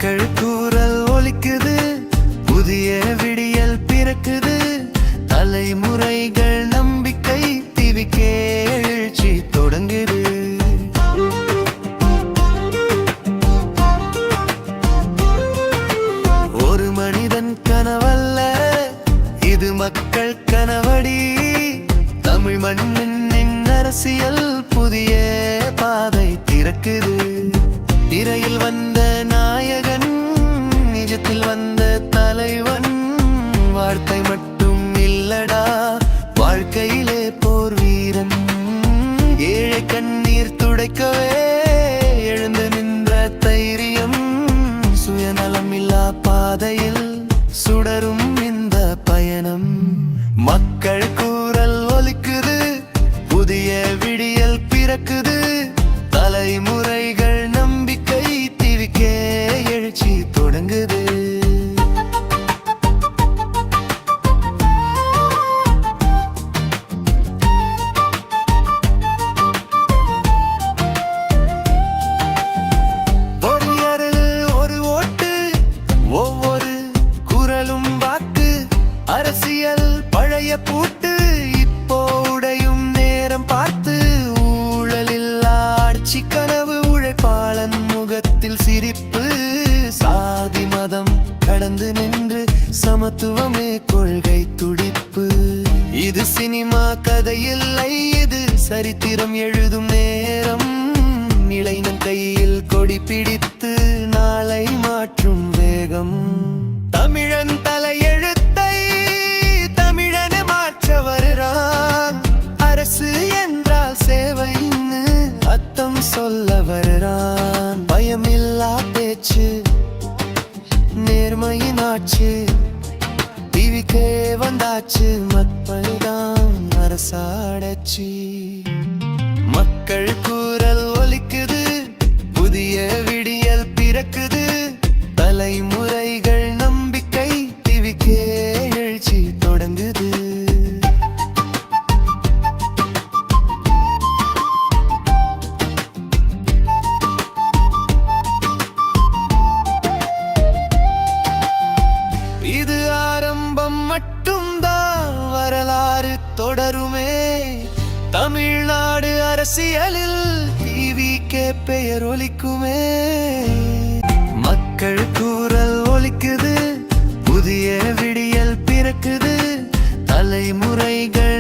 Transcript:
மக்கள் கூறல் ஒலிக்குது, புதிய விடியல் பிறக்குது. தலைமுறைகள் நம்பிக்கை திவிக்கே எழுச்சி தொடங்குது. ஒரு மனிதன் கனவல்ல, இது மக்கள் கனவடி. தமிழ் மண்ணின் அரசியல் புதிய பாதை திறக்குது. திரையில் வந்த நாயகன், நிஜத்தில் வந்த தலைவன். வார்த்தை மட்டும் இல்லடா, வாழ்க்கையிலே போர் வீரன். ஏழை கண்ணீர் துடைக்கவே எழுந்து நின்ற தைரியம். சுயநலம் இல்லா பாதையில் சுடரும் இந்த பயணம். மக்கள் கூறல் ஒலிக்குது, புதிய விடியல் பிறக்குது. தலைமுறைகள் நம்பிக்கை திவிக்கே எழுச்சி தொடங்குது. ஒரு அருள் ஒரு ஓட்டு, ஒவ்வொரு குரலும் வாக்கு. அரசியல் பழைய பூட்டு, இப்போ உடையும் நேரம் பார்த்து. ஊழலில்லா ஆட்சி கனவு, உழைப்பாளன் முகத்தில் சிரிப்பு. சாதி மதம் கடந்து நின்று சமத்துவமே கொள்கை துடிப்பு. இது சினிமா கதையில்லை, இது சரித்திரம் எழுதும் நேரம். இளைஞன் கையில் கொடி பிடித்து நாளை மாற்றும் வேகம். தமிழன் தலையெழுத்தை தமிழன மாற்ற வருகிறான். அரசு என்றால் சேவைன்னு அர்த்தம் சொல்ல வருகிறான். பயமில்லா பேச்சு, நேர்மையின் ஆட்சி. டிவிக்கே வந்தாச்சு, மக்கள் தான் அரசாடச்சி. மக்கள் கூறல் ஒலிக்குது, புதிய விடியல் பிறக்குது. தலைமுறைகள் நம்பிக்கை டிவிக்கே எழுச்சி தொடங்குது. இது ஆரம்பம் மட்டும்தான், வரலாறு தொடருமே. தமிழ்நாடு அரசியலில் டிவிக்கே பெயர் ஒலிக்குமே. மக்கள் கூறல் ஒலிக்குது, புதிய விடியல் பிறக்குது. தலைமுறைகள்